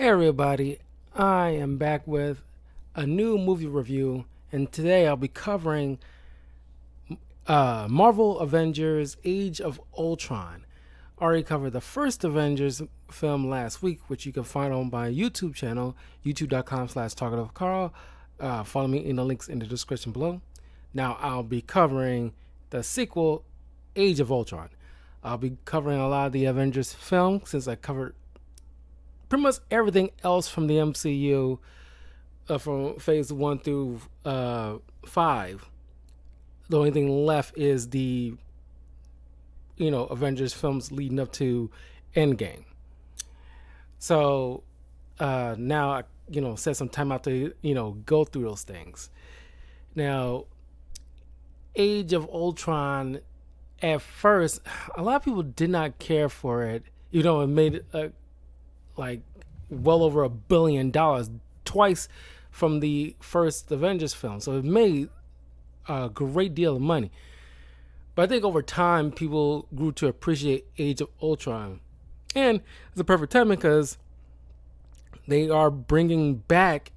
Hey everybody, I am back with a new movie review, and today I'll be covering Marvel Avengers Age of Ultron. I already covered the first Avengers film last week, which you can find on my YouTube channel, youtube.com/talkativecarl. Follow me in the links in the description below. Now I'll be covering the sequel, Age of Ultron. I'll be covering a lot of the Avengers film since I covered pretty much everything else from the MCU from phase 1 through 5. The only thing left is the Avengers films leading up to Endgame. So now I set some time out to go through those things. Now, Age of Ultron, at first a lot of people did not care for it. It made like well over $1 billion, twice from the first Avengers film. So it made a great deal of money. But I think over time, people grew to appreciate Age of Ultron. And it's a perfect time because they are bringing back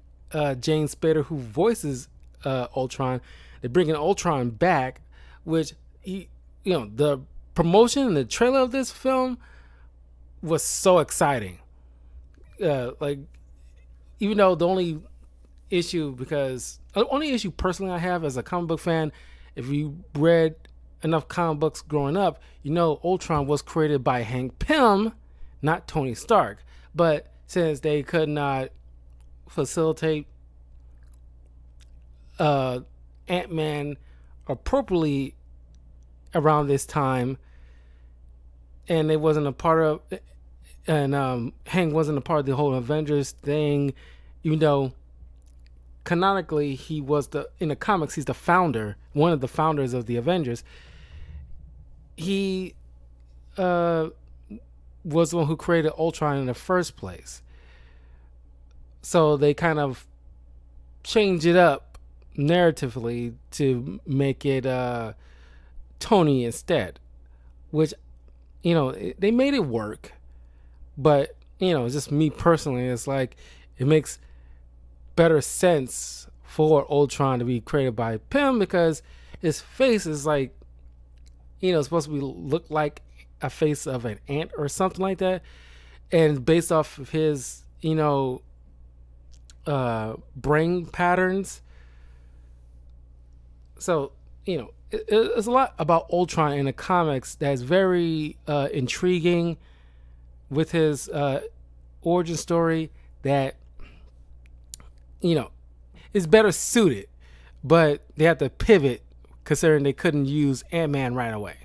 James Spader, who voices Ultron. They're bringing Ultron back, which the promotion and the trailer of this film was so exciting. Even though the only issue personally I have as a comic book fan, if you read enough comic books growing up, Ultron was created by Hank Pym, not Tony Stark. But since they could not facilitate Ant-Man appropriately around this time, and it wasn't a part of, and Hank wasn't a part of the whole Avengers thing, canonically he was in the comics, he's the founder, one of the founders of the Avengers. He was the one who created Ultron in the first place. So they kind of changed it up narratively to make it Tony instead, which they made it work. But just me personally, it's like it makes better sense for Ultron to be created by Pym, because his face is like supposed to look like a face of an ant or something like that, and based off of his brain patterns. So it's a lot about Ultron in the comics that's very intriguing, with his origin story that is better suited, but they have to pivot considering they couldn't use Ant-Man right away.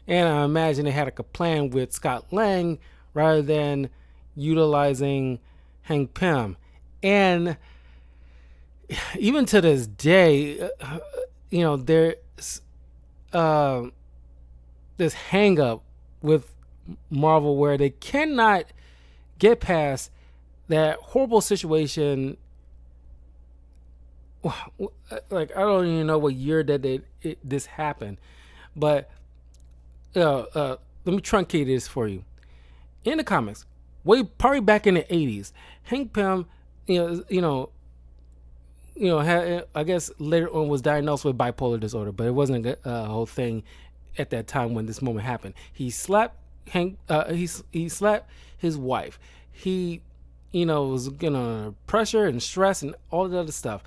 And I imagine they had a plan with Scott Lang rather than utilizing Hank Pym. And even to this day, there's this hang up with Marvel where they cannot get past that horrible situation. Like, I don't even know what year that this happened, but let me truncate this for you. In the comics, probably back in the 80s, Hank Pym, I guess later on was diagnosed with bipolar disorder, but it wasn't a whole thing at that time when this moment happened. He slapped he slapped his wife. He was gonna pressure and stress and all the other stuff.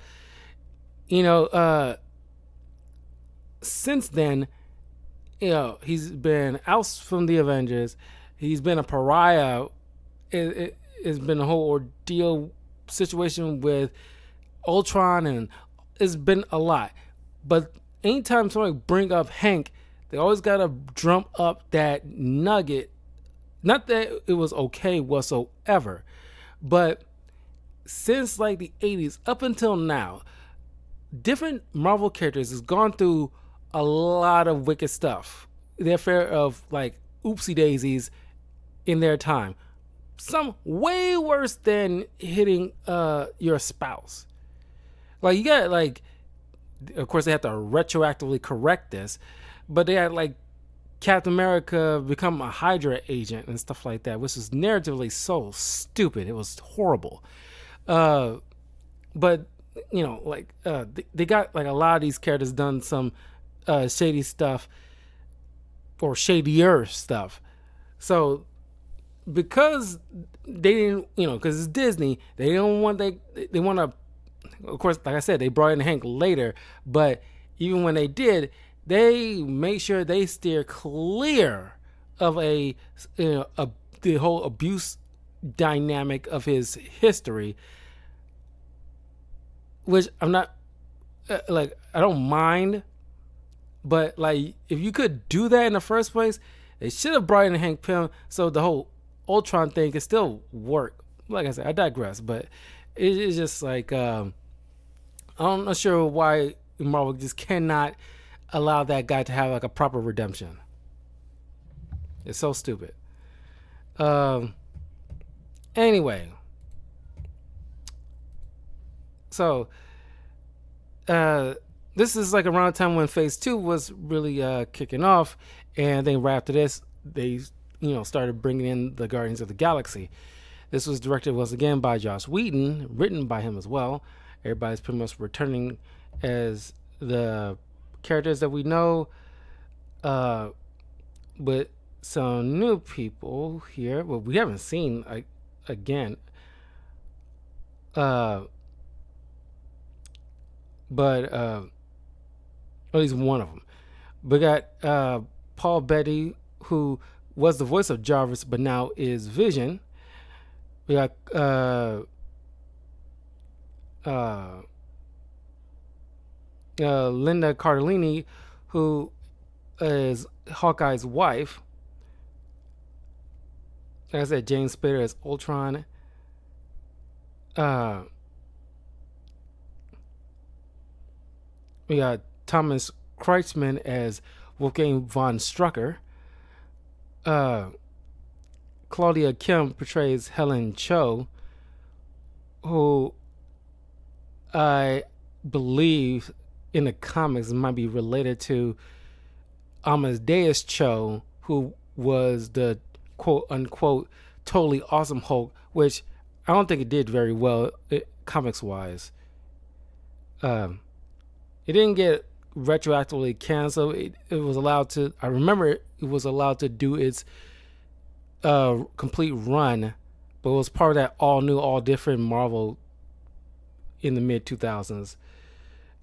Since then, he's been out from the Avengers. He's been a pariah. It's been a whole ordeal situation with Ultron, and it's been a lot. But anytime somebody bring up Hank, they always gotta drum up that nugget. Not that it was okay whatsoever, but since like the 80s up until now, different Marvel characters has gone through a lot of wicked stuff. Their fair of like oopsie daisies in their time. Some way worse than hitting your spouse. Like, you got, like, of course they have to retroactively correct this, but they had like Captain America become a Hydra agent and stuff like that, which was narratively so stupid. It was horrible. Uh, but like they got like a lot of these characters done some shady stuff or shadier stuff. So because they didn't, because it's Disney, they don't want they want to. Of course, like I said, they brought in Hank later, but even when they did, they make sure they steer clear of the whole abuse dynamic of his history, which I'm not like I don't mind, but like if you could do that in the first place, they should have brought in Hank Pym so the whole Ultron thing could still work. Like I said, I digress, but it's just like I'm not sure why Marvel just cannot allow that guy to have like a proper redemption. It's so stupid. Anyway, so this is like around the time when Phase 2 was really kicking off, and then right after this, they started bringing in the Guardians of the Galaxy. This was directed once again by Joss Whedon, written by him as well. Everybody's pretty much returning as the characters that we know, but some new people here. Well, we haven't seen again, but at least one of them. We got Paul Bettany, who was the voice of Jarvis, but now is Vision. We got Linda Cardellini, who is Hawkeye's wife. Like I said, James Spader as Ultron. We got Thomas Kreitzman as Wolfgang von Strucker. Claudia Kim portrays Helen Cho, who I believe in the comics might be related to Amadeus Cho, who was the quote unquote totally awesome Hulk, which I don't think it did very well comics wise. It didn't get retroactively canceled. It was allowed to. I remember it was allowed to do its complete run, but it was part of that all new, all different Marvel in the mid 2000s.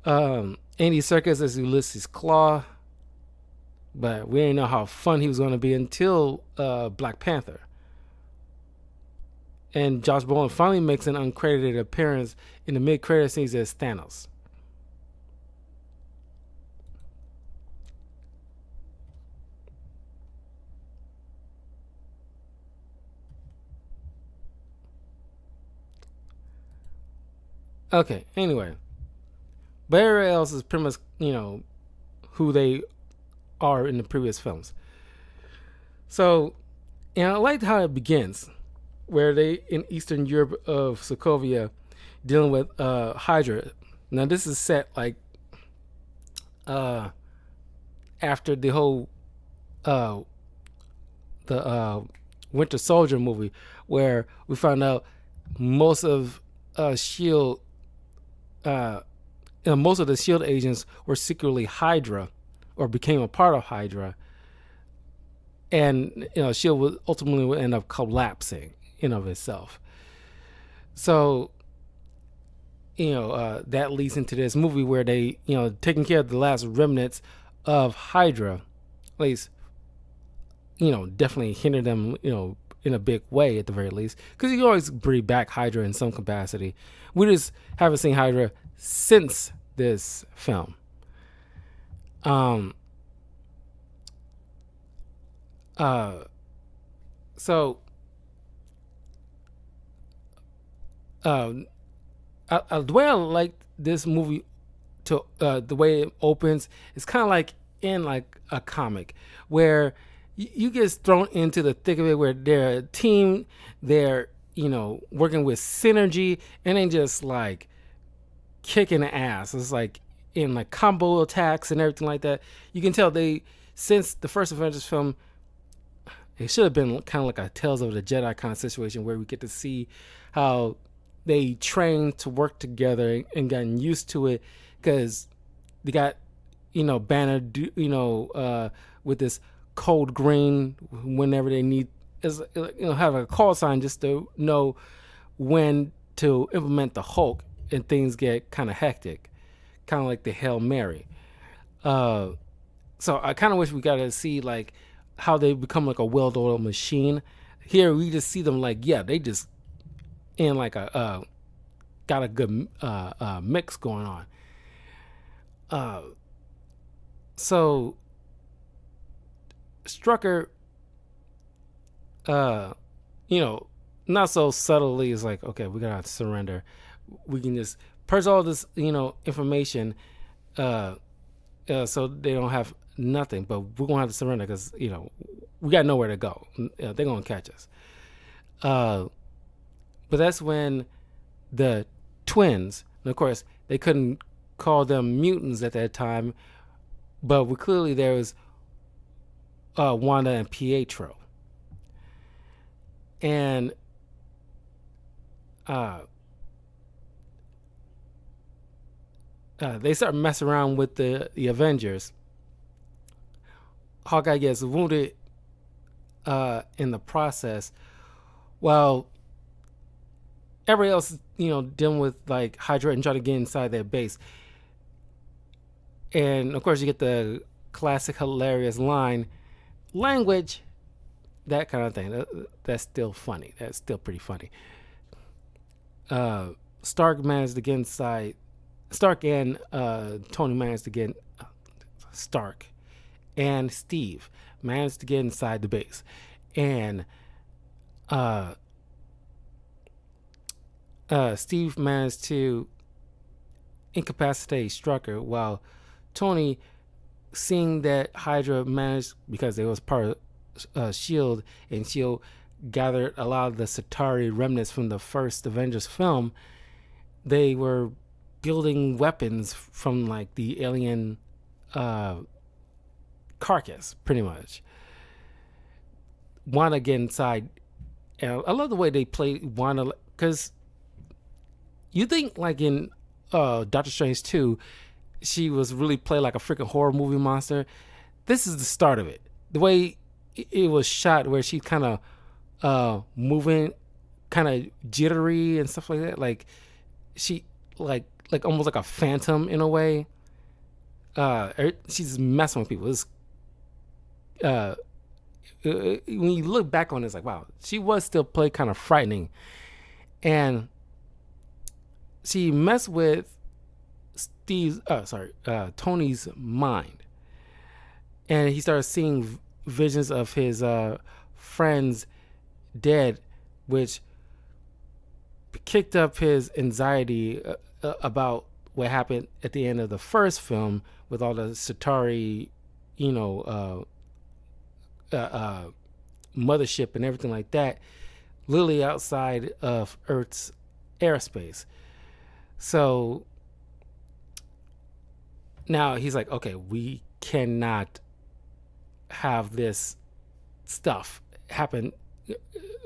Andy Serkis as Ulysses Claw, but we didn't know how fun he was going to be until Black Panther. And Josh Brolin finally makes an uncredited appearance in the mid-credit scenes as Thanos. Okay, anyway. But everybody else is pretty much, who they are in the previous films. So, and I liked how it begins, where they in Eastern Europe of Sokovia dealing with Hydra. Now this is set like after the whole the Winter Soldier movie, where we found out most of Shield most of the Shield agents were secretly Hydra or became a part of Hydra, and Shield would ultimately end up collapsing in of itself. So that leads into this movie where they taking care of the last remnants of Hydra, at least definitely hinder them in a big way at the very least, because you always bring back Hydra in some capacity. We just haven't seen Hydra since this film. So the way I like this movie to the way it opens, it's kind of like in like a comic where you get thrown into the thick of it, where they're a team, they're working with synergy, and they just like kicking ass. It's like in like combo attacks and everything like that. You can tell they since the first Avengers film, it should have been kind of like a Tales of the Jedi kind of situation where we get to see how they trained to work together and gotten used to it, because they got, Banner, with this code green whenever they need, is, have a call sign just to know when to implement the Hulk, and things get kind of hectic, kind of like the Hail Mary. Uh, so I kind of wish we got to see like how they become like a well-oiled machine. Here we just see them like, yeah, they just in like a got a good mix going on. Uh, so Strucker, uh, not so subtly is like, okay, we gotta surrender. We can just purge all this, information, uh, so they don't have nothing. But we're gonna have to surrender because we got nowhere to go. They're gonna catch us. But that's when the twins, and of course they couldn't call them mutants at that time, but clearly there was Wanda and Pietro, and they start messing around with the Avengers. Hawkeye gets wounded in the process, while everybody else is, dealing with like Hydra and trying to get inside their base. And of course, you get the classic hilarious line, language, that kind of thing. That's still funny. That's still pretty funny. Stark managed to get inside. Stark and Tony managed to get. Stark and Steve managed to get inside the base, and Steve managed to incapacitate Strucker, while Tony, seeing that Hydra managed, because it was part of Shield, and Shield gathered a lot of the Chitauri remnants from the first Avengers film, they were building weapons from like the alien carcass, pretty much. Wanda get inside, and I love the way they play Wanda, because you think like in Doctor Strange 2, she was really played like a freaking horror movie monster. This is the start of it. The way it was shot, where she kind of moving, kind of jittery and stuff like that. Like she like almost like a phantom in a way. She's messing with people. It's, when you look back on it, it's like, wow, she was still played kind of frightening, and she messed with Tony's mind, and he started seeing visions of his friends dead, which kicked up his anxiety about what happened at the end of the first film with all the Chitauri, mothership and everything like that, literally outside of Earth's airspace. So now he's like, okay, we cannot have this stuff happen.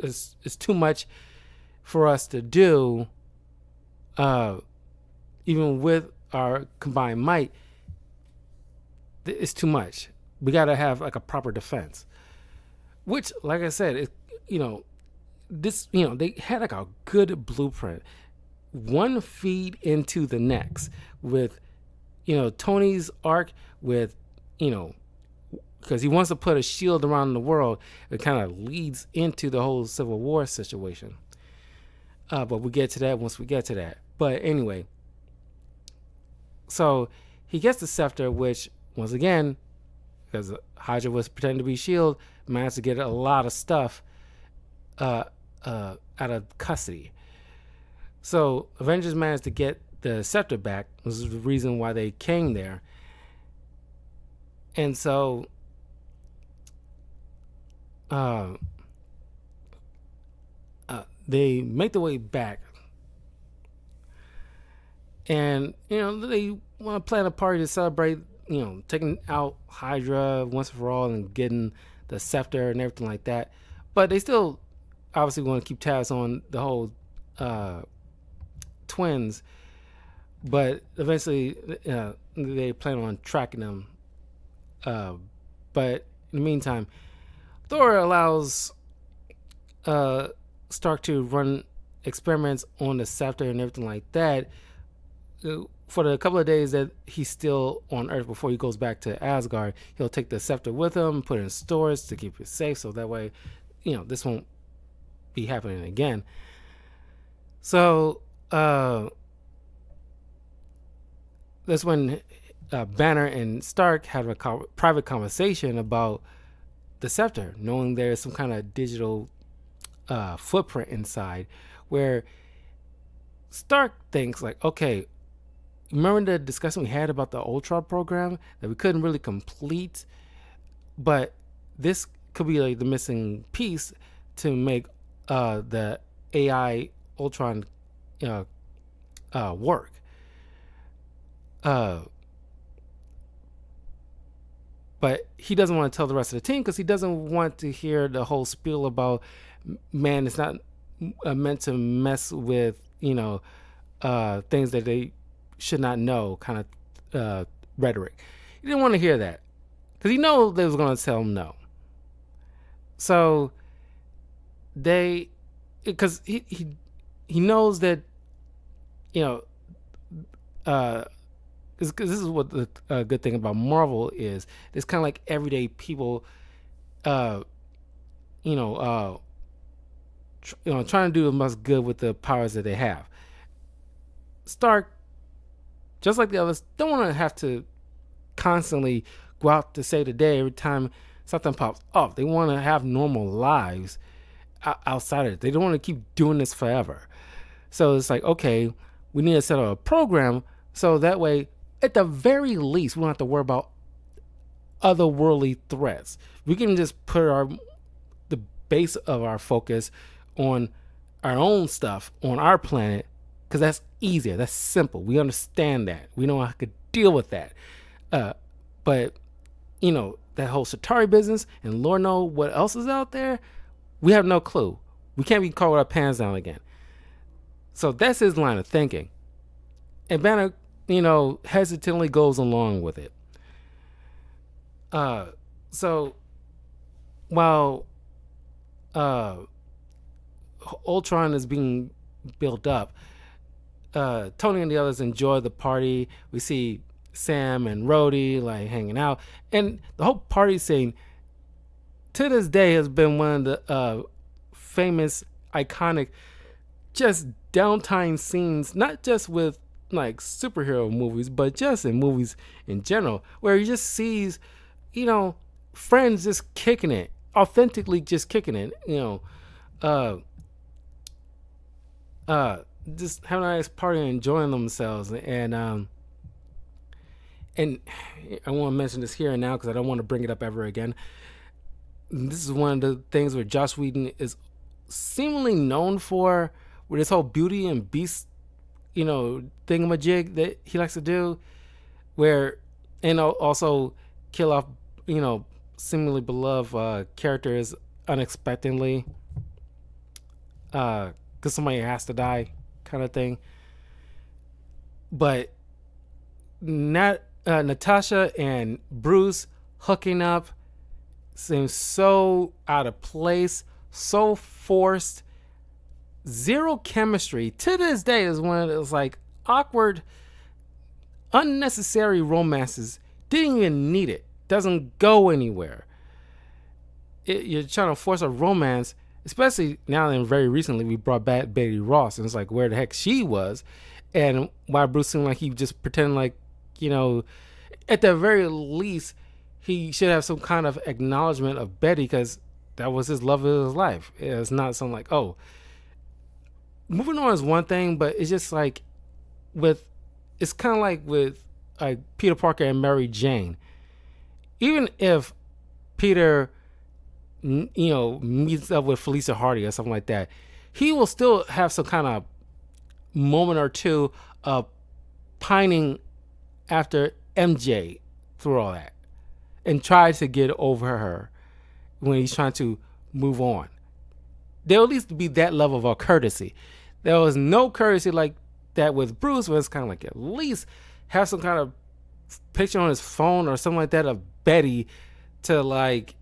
It's too much for us to do, even with our combined might. It's too much. We got to have like a proper defense, which, like I said, they had like a good blueprint, one feed into the next, with Tony's arc, with because he wants to put a shield around the world. It kind of leads into the whole Civil War situation, but we'll get to that once we get to that. But anyway, so he gets the scepter, which once again, because Hydra was pretending to be Shield, managed to get a lot of stuff out of custody. So Avengers managed to get the scepter back. This is the reason why they came there. And so they make their way back, and they want to plan a party to celebrate taking out Hydra once and for all and getting the scepter and everything like that. But they still obviously want to keep tabs on the whole uh, twins. But eventually, they plan on tracking them. Uh, but in the meantime, Thor allows uh, Stark to run experiments on the scepter and everything like that for the couple of days that he's still on Earth before he goes back to Asgard. He'll take the scepter with him, put it in storage to keep it safe, so that way, this won't be happening again. So that's when Banner and Stark have a private conversation about the scepter, knowing there's some kind of digital footprint inside, where Stark thinks like, okay, remember the discussion we had about the Ultron program that we couldn't really complete, but this could be like the missing piece to make the AI Ultron work. But he doesn't want to tell the rest of the team because he doesn't want to hear the whole spiel about, man, it's not meant to mess with, things that they should not know kind of rhetoric. He didn't want to hear that because he knows they was going to tell him no. So because he knows that, this is what the good thing about Marvel is. It's kind of like everyday people, trying to do the most good with the powers that they have. Stark, just like the others, don't want to have to constantly go out to save the day every time something pops up. They want to have normal lives outside of it. They don't want to keep doing this forever. So it's like, okay, we need to set up a program so that way, at the very least, we don't have to worry about otherworldly threats. We can just put the base of our focus on our own stuff on our planet, because that's easier. That's simple. We understand that. We know how to deal with that. But that whole Chitauri business and Lord knows what else is out there, we have no clue. We can't be caught with our pants down again. So that's his line of thinking. And Banner, hesitantly goes along with it. So while Ultron is being built up, Tony and the others enjoy the party. We see Sam and Rhodey like hanging out, and the whole party scene to this day has been one of the famous, iconic, just downtime scenes, not just with like superhero movies, but just in movies in general, where he just sees, friends just kicking it, authentically just kicking it, just having a nice party and enjoying themselves. And I want to mention this here and now because I don't want to bring it up ever again. This is one of the things where Joss Whedon is seemingly known for, with this whole Beauty and Beast, thingamajig that he likes to do, and also kill off, seemingly beloved characters unexpectedly, because somebody has to die, kind of thing. But Natasha and Bruce hooking up seems so out of place, so forced. Zero chemistry. To this day is one of those like awkward, unnecessary romances. Didn't even need it. Doesn't go anywhere. You're trying to force a romance, especially now and very recently we brought back Betty Ross, and it's like where the heck she was, and why Bruce seemed like he just pretended like, at the very least he should have some kind of acknowledgement of Betty, because that was his love of his life. It's not something like, oh, moving on is one thing, but it's just like it's kind of like with like Peter Parker and Mary Jane. Even if Peter, meets up with Felicia Hardy or something like that, he will still have some kind of moment or two of pining after MJ through all that and try to get over her when he's trying to move on. There'll at least be that level of a courtesy. There was no courtesy like that with Bruce, where it's kind of like at least have some kind of picture on his phone or something like that of Betty to like,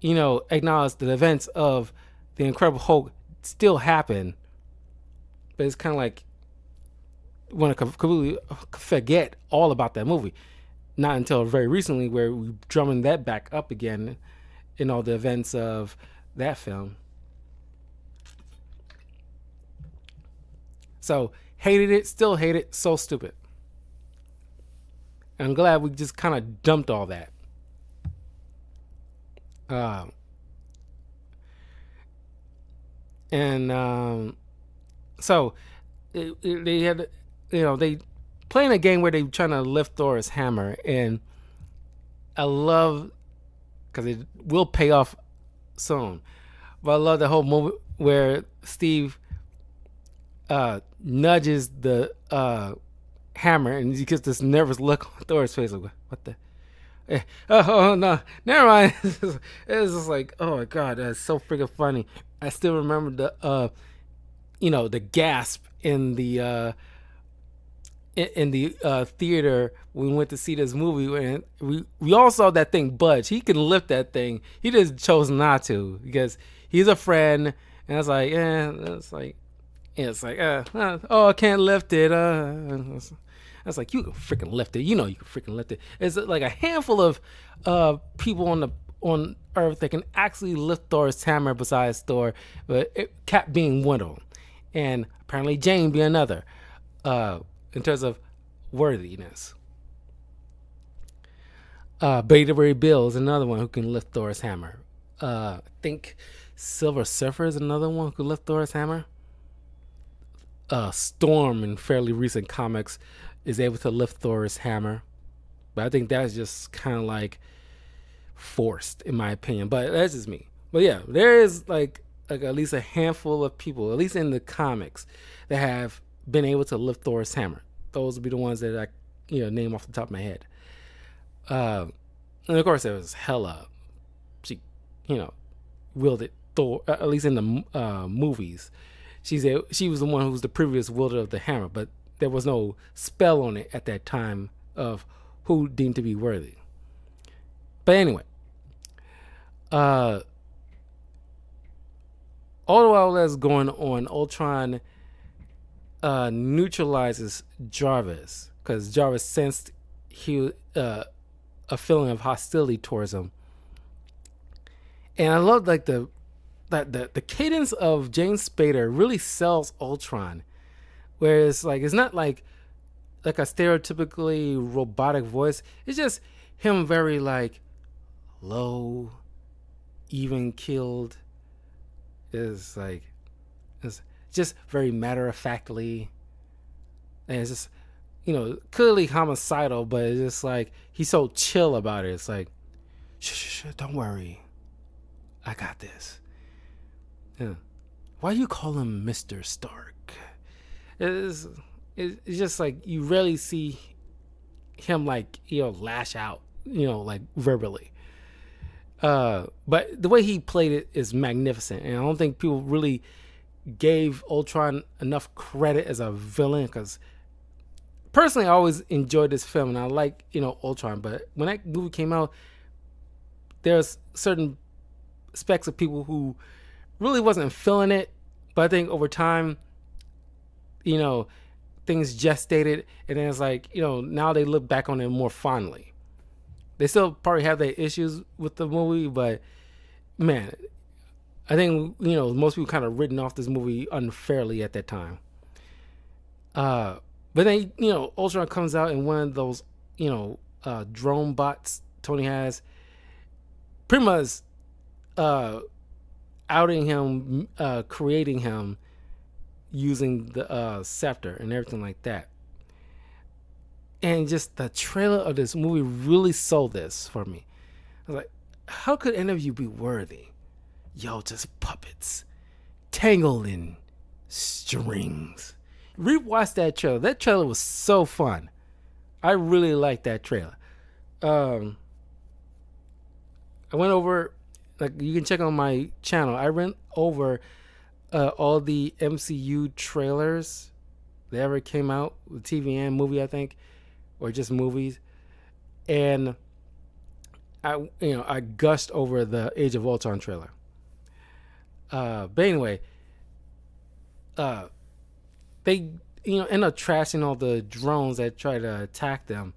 acknowledge the events of the Incredible Hulk still happen. But it's kind of like want to completely forget all about that movie. Not until very recently, where we drumming that back up again in all the events of that film. So hated it, still hate it, so stupid. I'm glad we just kind of dumped all that. So they had, they playing a game where they trying to lift Thor's hammer, and I love because it will pay off soon. But I love the whole moment where Steve nudges the hammer, and you get this nervous look on Thor's face, like, what the? Oh no, never mind. It's just like, oh my god, that's so freaking funny. I still remember the gasp in the theater when we went to see this movie, and we all saw that thing budge. He can lift that thing. He just chose not to because he's a friend, and it's like, oh, I can't lift it. I was like, you can freaking lift it. You can freaking lift it. It's like a handful of people on Earth that can actually lift Thor's hammer besides Thor, but Cap being one of them, and apparently Jane being another. In terms of worthiness, Beta Ray Bill is another one who can lift Thor's hammer. I think Silver Surfer is another one who can lift Thor's hammer. Storm in fairly recent comics is able to lift Thor's hammer, but I think that's just kind of like forced in my opinion, but that's just me. But yeah, there is like at least a handful of people, at least in the comics, that have been able to lift Thor's hammer. Those would be the ones that I name off the top of my head. And of course there was Hela. She wielded Thor, at least in the movies. She was the one who was the previous wielder of the hammer, but there was no spell on it at that time of who deemed to be worthy. But anyway, all the while that's going on, Ultron neutralizes Jarvis because Jarvis sensed a feeling of hostility towards him, and I love like the cadence of James Spader really sells Ultron, whereas like it's not like a stereotypically robotic voice. It's just him very like low, even keeled. Is like it's just very matter of factly, and it's just clearly homicidal, but it's just like he's so chill about it. It's like, shh, don't worry, I got this. Yeah. Why you call him Mr. Stark? It's just like you rarely see him like lash out, like verbally. But the way he played it is magnificent, and I don't think people really gave Ultron enough credit as a villain, because personally I always enjoyed this film and I like Ultron, but when that movie came out, there's certain specks of people who really wasn't feeling it, but I think over time things gestated, and then it's like now they look back on it more fondly. They still probably have their issues with the movie, but man, I think most people kind of written off this movie unfairly at that time. But then Ultron comes out in one of those drone bots Tony has, pretty much outing him, creating him using the scepter and everything like that. And just the trailer of this movie really sold this for me. I was like, how could any of you be worthy? Yo, just puppets tangled in strings. Rewatch that trailer. That trailer was so fun. I really liked that trailer. um, I went over, like you can check on my channel. I went over all the MCU trailers that ever came out, TV and movie, I think, or just movies, and I gushed over the Age of Ultron trailer. But anyway, uh, they end up trashing all the drones that try to attack them,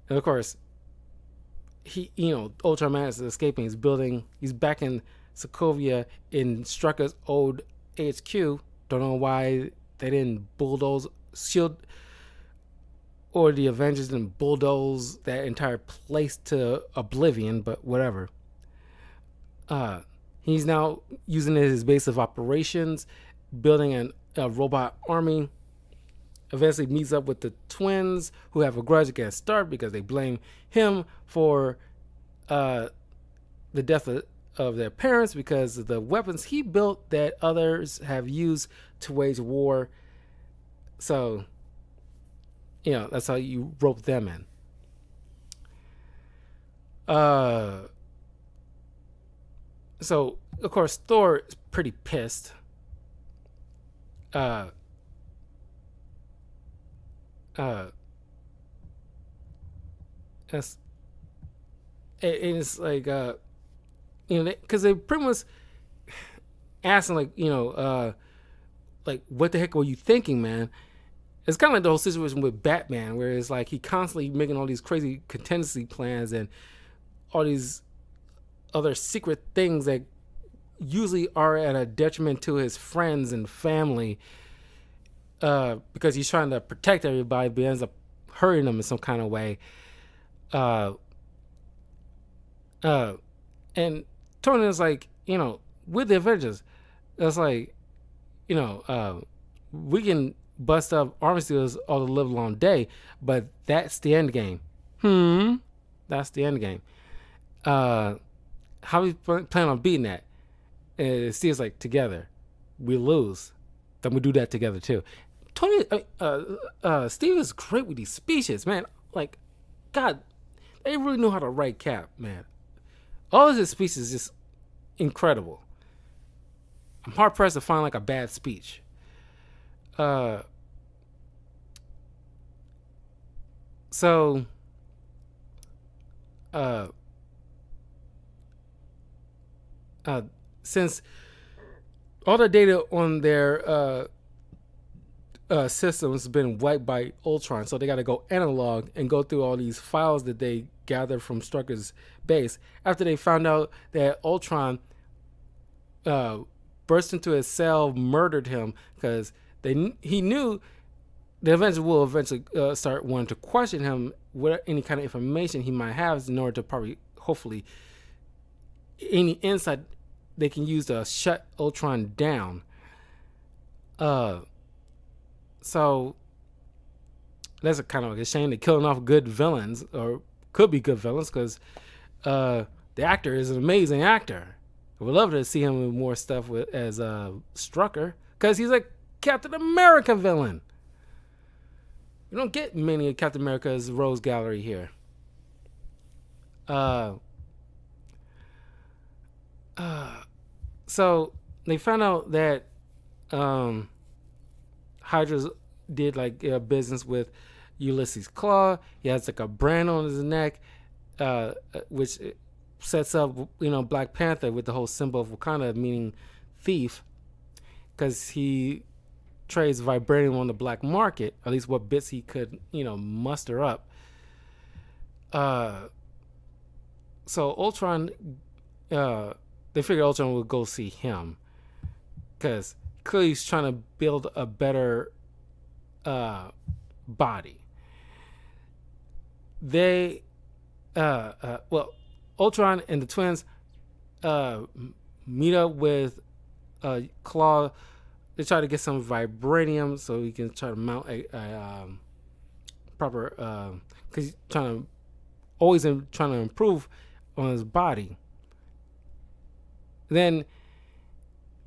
and of course, Ultron Man is escaping. He's back in Sokovia in Strucker's old HQ. Don't know why they didn't bulldoze Shield or the Avengers didn't bulldoze that entire place to oblivion, but whatever. He's now using it as his base of operations, building a robot army. Eventually meets up with the twins, who have a grudge against Stark because they blame him for the death of their parents because of the weapons he built that others have used to wage war. So, that's how you rope them in. So, of course, Thor is pretty pissed. That's it's like because they pretty much asking like what the heck were you thinking, man? It's kind of like the whole situation with Batman, where it's like he constantly making all these crazy contingency plans and all these other secret things that usually are at a detriment to his friends and family, because he's trying to protect everybody, but ends up hurting them in some kind of way. And Tony is like, with the Avengers, it's like, we can bust up army stealers all the live long day, but that's the end game. That's the end game. How we plan on beating that? And Steve's like, together, we lose, then we do that together too. Tony, Steve is great with these speeches, man. Like, God, they really know how to write Cap, man. All of his speeches is just incredible. I'm hard pressed to find like a bad speech. So, since all the data on their systems has been wiped by Ultron, so they got to go analog and go through all these files that they gathered from Strucker's base. After they found out that Ultron burst into his cell, murdered him because he knew the Avengers will eventually start wanting to question him with any kind of information he might have in order to probably, hopefully, any insight they can use to shut Ultron down. So that's a kind of a shame. They're killing off good villains, or could be good villains, because the actor is an amazing actor. I would love to see him in more stuff as Strucker, because he's a Captain America villain. You don't get many Captain America's Rose Gallery here. So they found out that Hydra did like business with Ulysses Claw. He has like a brand on his neck, which sets up Black Panther with the whole symbol of Wakanda, meaning thief, because he trades vibranium on the black market, at least what bits he could muster up. So Ultron, they figured Ultron would go see him because clearly he's trying to build a better body. They Ultron and the twins meet up with Claw. They try to get some vibranium so he can try to mount a proper, because he's trying to improve on his body. Then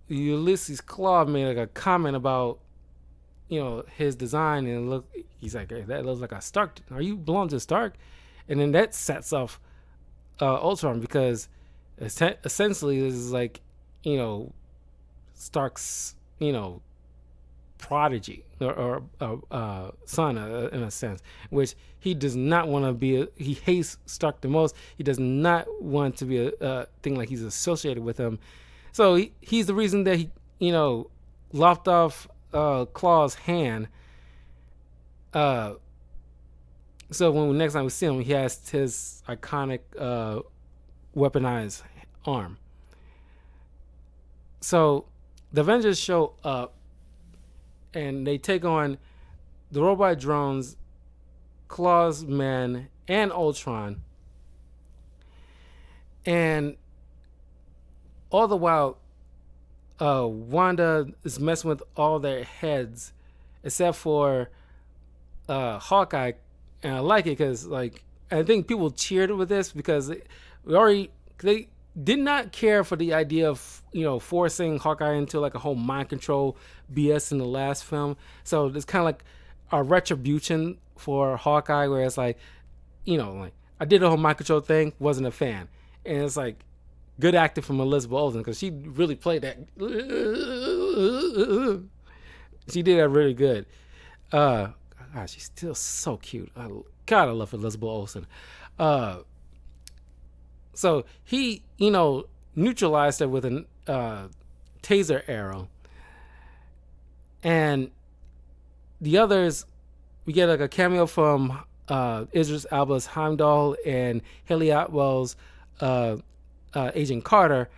Ulysses Claw made like a comment about his design, and he's like, hey, that looks like a Stark. Are you belong to Stark? and then that sets off Ultron because essentially this is like, you know, Stark's, you know, prodigy or son, in a sense, which he does not want to be. He hates Stark the most. He does not want to be a thing like he's associated with him. So he's the reason that he, you know, lopped off Claw's hand. So when next time we see him, he has his iconic weaponized arm. So the Avengers show up and they take on the robot drones, Claw's men, and Ultron. And all the while, Wanda is messing with all their heads, except for Hawkeye. And I like it because, like, I think people cheered with this because they did not care for the idea of, you know, forcing Hawkeye into like a whole mind control BS in the last film. So it's kind of like a retribution for Hawkeye, where it's like, you know, like I did the whole mind control thing, wasn't a fan, and it's like good acting from Elizabeth Olsen because she really played that. She did that really good. God, she's still so cute. God, I love Elizabeth Olsen. So he, you know, neutralized her with a taser arrow. And the others, we get like a cameo from Idris Elba's Heimdall and Haley Atwell's Agent Carter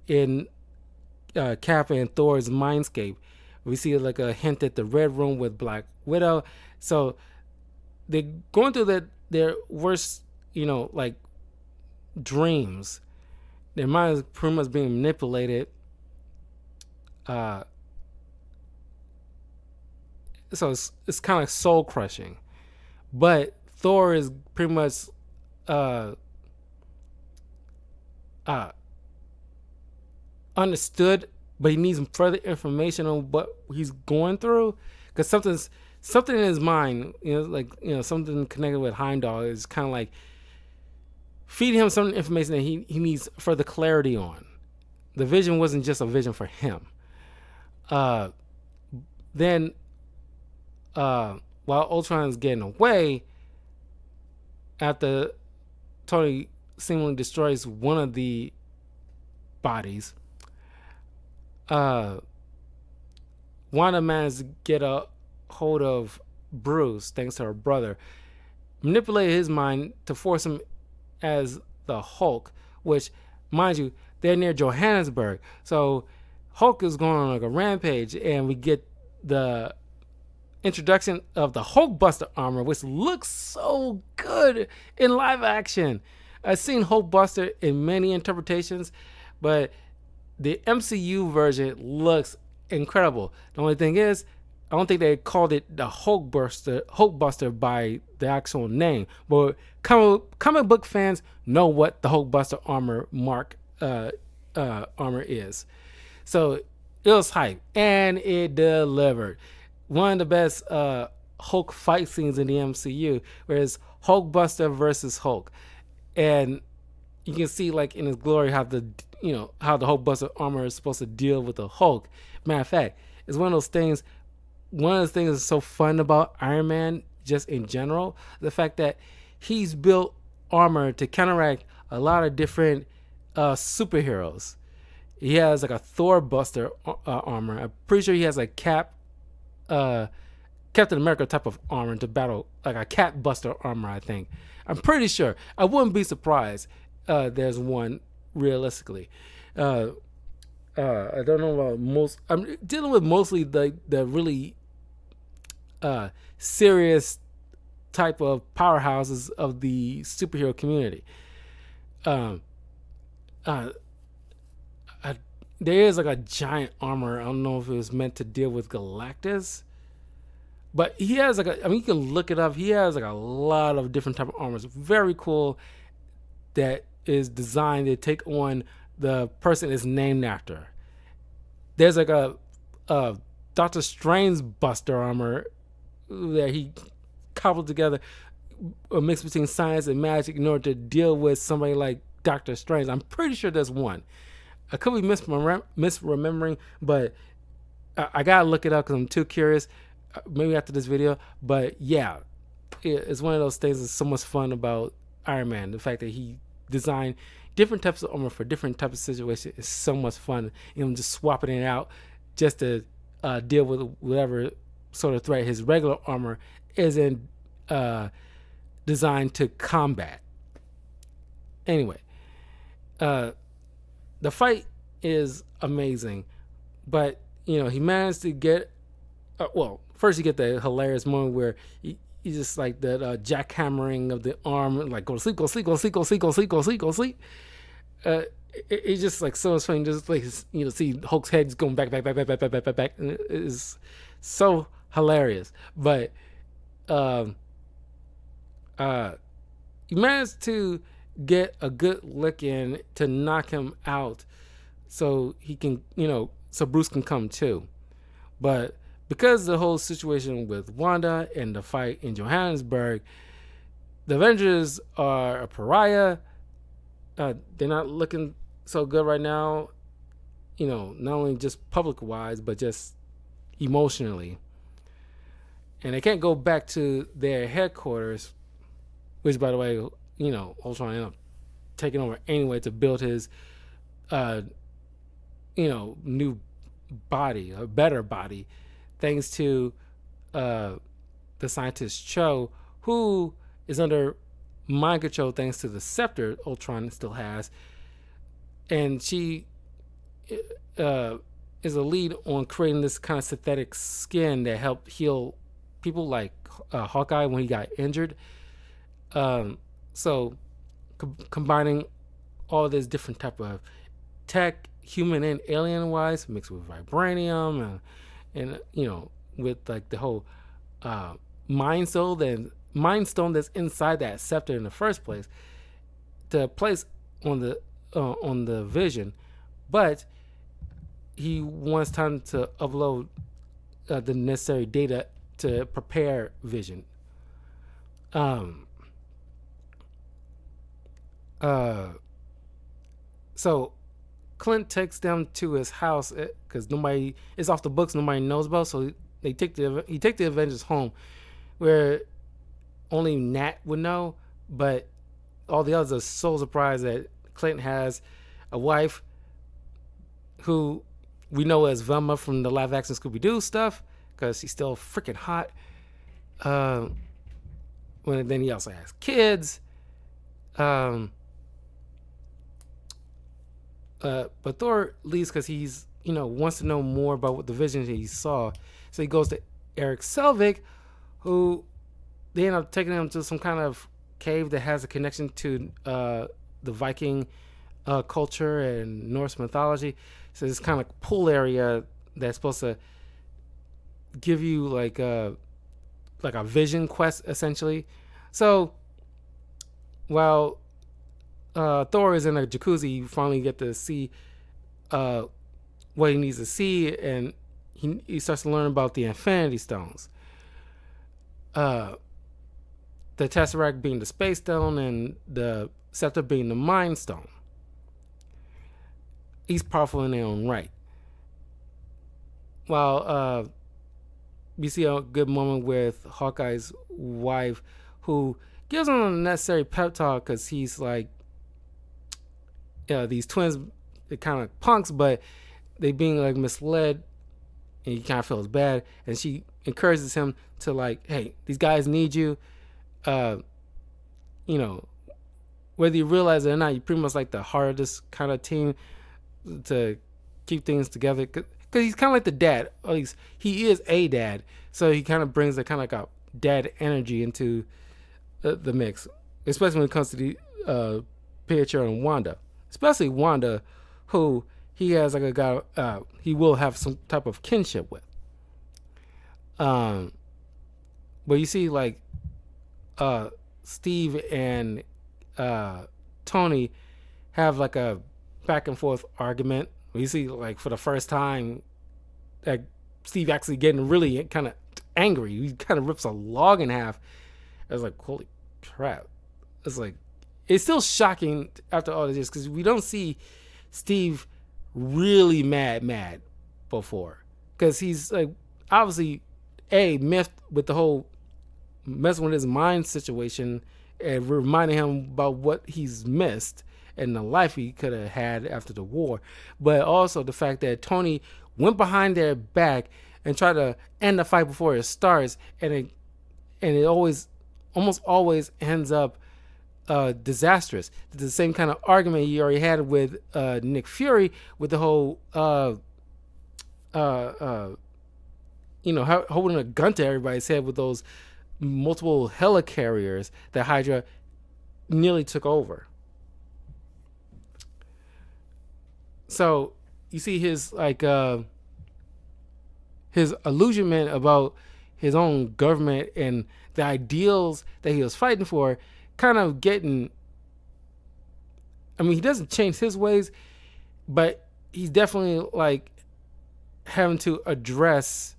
in Cap and Thor's Mindscape. We see like a hint at the Red Room with Black Widow. So they're going through their worst, you know, like dreams. Their mind is pretty much being manipulated. So it's kind of like soul crushing. But Thor is pretty much understood, but he needs further information on what he's going through, because something in his mind, you know, like, you know, something connected with Heimdall is kind of like feeding him some information that he needs further clarity on. The vision wasn't just a vision for him. Then while Ultron is getting away, after Tony seemingly destroys one of the bodies, Wanda managed to get a hold of Bruce thanks to her brother, manipulate his mind to force him as the Hulk, which, mind you, they're near Johannesburg. So Hulk is going on like a rampage, and we get the introduction of the Hulkbuster armor, which looks so good in live action. I've seen Hulkbuster in many interpretations, but the MCU version looks incredible. The only thing is, I don't think they called it the Hulkbuster by the actual name, but comic book fans know what the Hulkbuster armor armor is. So it was hype, and it delivered. One of the best Hulk fight scenes in the MCU, where it's Hulkbuster versus Hulk, and you can see, like, in his glory, how the Hulkbuster armor is supposed to deal with the Hulk. Matter of fact, it's one of those things. One of the things that's so fun about Iron Man, just in general, the fact that he's built armor to counteract a lot of different superheroes. He has like a Thor Buster armor. I'm pretty sure he has a Captain America type of armor to battle, like a Cap Buster armor, I think. I'm pretty sure. I wouldn't be surprised there's one realistically. I don't know about most. I'm dealing with mostly the really serious type of powerhouses of the superhero community. There is like a giant armor. I don't know if it was meant to deal with Galactus, but he has like you can look it up. He has like a lot of different type of armors. Very cool. That is designed to take on the person is named after. There's like a Doctor Strange Buster armor that he cobbled together a mix between science and magic in order to deal with somebody like Doctor Strange. I'm pretty sure there's one. I could be misremembering, but I gotta look it up because I'm too curious. Maybe after this video, but yeah, it's one of those things that's so much fun about Iron Man. The fact that he designed different types of armor for different types of situations is so much fun. You know, just swapping it out just to deal with whatever sort of threat his regular armor isn't designed to combat. Anyway, the fight is amazing, but you know he managed to get well. First, you get the hilarious moment where he just like that jackhammering of the arm, like go to sleep, go to sleep, go to sleep, go to sleep, go to sleep, go to sleep, go to sleep. It's just like so much fun. Just like you know, see Hulk's head going back, back, back, back, back, back, back, back, back. And it is so hilarious. But you managed to get a good lick in to knock him out, so he can, you know, so Bruce can come too. But because the whole situation with Wanda and the fight in Johannesburg, the Avengers are a pariah. They're not looking so good right now, you know, not only just public wise, but just emotionally. And they can't go back to their headquarters, which, by the way, you know, Ultron ended up taking over anyway to build his, you know, new body, a better body, thanks to the scientist Cho, who is under mind control thanks to the scepter Ultron still has, and she is a lead on creating this kind of synthetic skin that helped heal people like Hawkeye when he got injured. So combining all this different type of tech, human and alien wise, mixed with vibranium and you know, with like the whole mind stone that's inside that scepter in the first place, to place on the Vision. But he wants time to upload the necessary data to prepare Vision. So Clint takes them to his house because nobody, it's off the books, nobody knows about. So he take the Avengers home, where only Nat would know, but all the others are so surprised that Clint has a wife who we know as Velma from the live action Scooby-Doo stuff, because she's still freaking hot. Then he also has kids. But Thor leaves because he's, you know, wants to know more about what the Vision he saw. So he goes to Eric Selvig, who they end up taking him to some kind of cave that has a connection to the Viking culture and Norse mythology. So this kind of pool area that's supposed to give you like a vision quest essentially. So while Thor is in a jacuzzi, you finally get to see what he needs to see, and he starts to learn about the Infinity Stones. The Tesseract being the Space Stone and the Scepter being the Mind Stone. He's powerful in their own right. While we see a good moment with Hawkeye's wife, who gives him a necessary pep talk because he's like, these twins, they're kind of punks, but they being like misled, and he kind of feels bad. And she encourages him to like, hey, these guys need you. You know, whether you realize it or not, you're pretty much like the hardest kind of team to keep things together. Because he's kind of like the dad. At least he is a dad. So he kind of brings a kind of like a dad energy into the mix, especially when it comes to the Pietro and Wanda. Especially Wanda, who he has like a guy, he will have some type of kinship with. But you see like Steve and Tony have like a back and forth argument. You see like for the first time that Steve actually getting really kind of angry. He kind of rips a log in half. I was like, holy crap. It's like, it's still shocking after all this because we don't see Steve really mad before, because he's like obviously miffed with the whole messing with his mind situation and reminding him about what he's missed and the life he could have had after the war, but also the fact that Tony went behind their back and tried to end the fight before it starts, and it almost always ends up disastrous. It's the same kind of argument you already had with Nick Fury with the whole holding a gun to everybody's head with those multiple helicarriers that Hydra nearly took over. So you see his his illusionment about his own government and the ideals that he was fighting for kind of getting, I mean, he doesn't change his ways, but he's definitely like having to address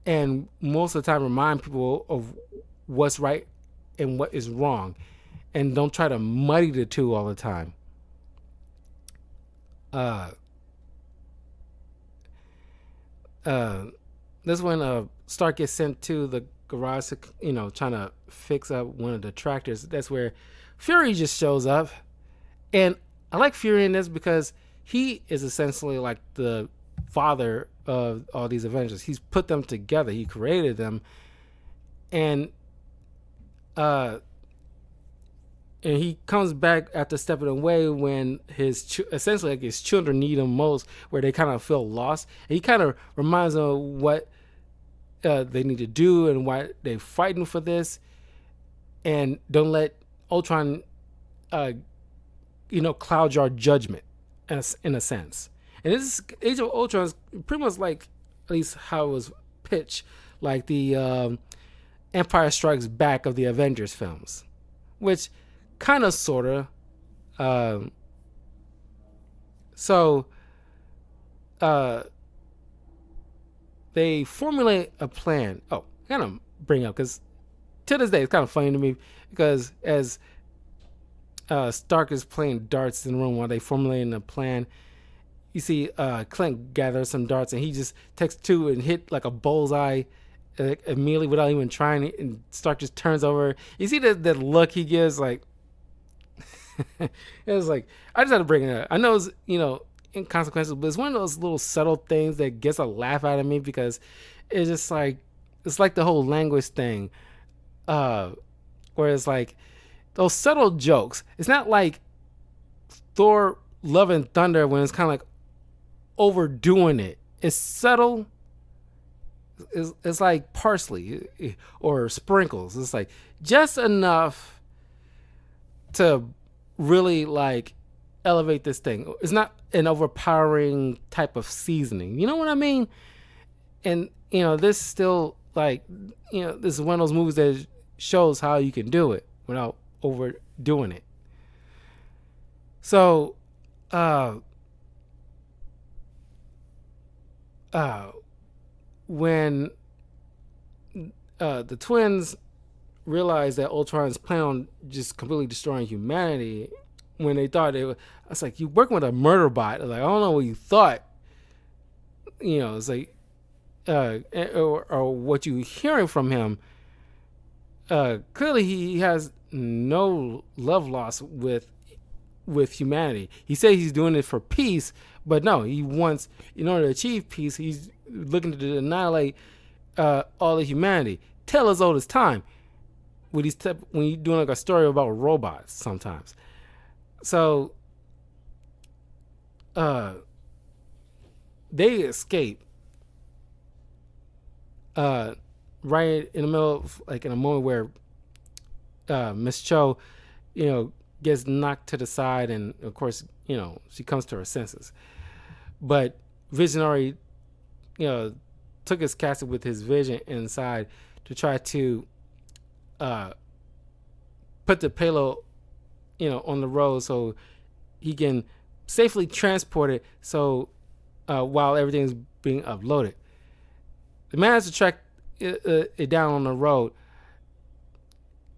and most of the time remind people of what's right and what is wrong, and don't try to muddy the two all the time. This when Stark gets sent to the garage to, trying to fix up one of the tractors. That's where Fury just shows up, and I like Fury in this because he is essentially like the father of all these Avengers. He's put them together. He created them, and he comes back after stepping away when essentially like his children need him most, where they kind of feel lost. And he kind of reminds them of what they need to do and why they're fighting for this, and don't let Ultron, cloud your judgment, in a sense. And this Age of Ultron is pretty much like, at least how it was pitched, like the Empire Strikes Back of the Avengers films, which kind of, sort of. They formulate a plan. Oh, I gotta bring up, because to this day it's kind of funny to me, because as Stark is playing darts in the room while they formulating a plan, you see Clint gather some darts and he just takes two and hit like a bullseye immediately without even trying, and Stark just turns over. You see that look he gives, like it was like, I just had to bring it up. I know it's inconsequential, but it's one of those little subtle things that gets a laugh out of me, because it's just like, it's like the whole language thing, where it's like those subtle jokes. It's not like Thor Love and Thunder when it's kind of like overdoing it. It's subtle. It's like parsley or sprinkles. It's like just enough to really like elevate this thing. It's not an overpowering type of seasoning. You know what I mean? And this still, like, this is one of those movies that shows how you can do it without overdoing it. So when the twins realized that Ultron's plan on just completely destroying humanity, when they thought I was like, you working with a murder bot. Like, I don't know what you thought. It's like, or what you hearing from him. Clearly he has no love lost with humanity. He says he's doing it for peace, but no, he wants, in order to achieve peace, he's looking to annihilate all of humanity. Tell us all this time when you're doing like a story about robots sometimes. So they escape right in the middle of, like, in a moment where Miss Cho, gets knocked to the side, and of course, she comes to her senses. But Visionary, took his casket with his vision inside to try to put the payload, on the road so he can safely transport it. So while everything's being uploaded, the man has to track it down on the road.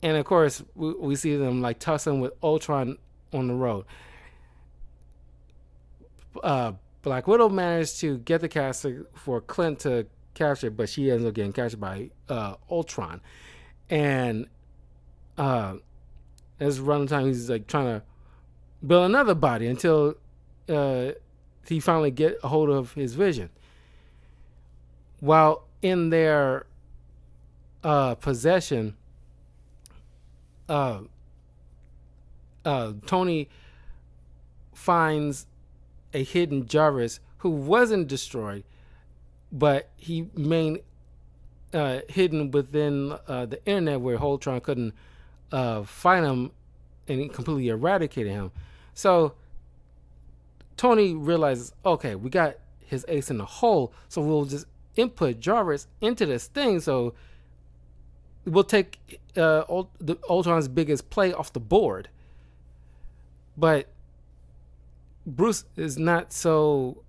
And of course, we see them like tussling with Ultron on the road. Uh, Black Widow managed to get the castle for Clint to capture, but she ends up getting captured by Ultron. And as running time, he's like trying to build another body until uh, he finally get a hold of his vision. While in their possession, uh, Tony finds a hidden Jarvis who wasn't destroyed, but he remained hidden within the internet where Ultron couldn't find him and he completely eradicated him. So Tony realizes, okay, we got his ace in the hole, so we'll just input Jarvis into this thing. So we'll take Ultron's biggest play off the board. But Bruce is not so.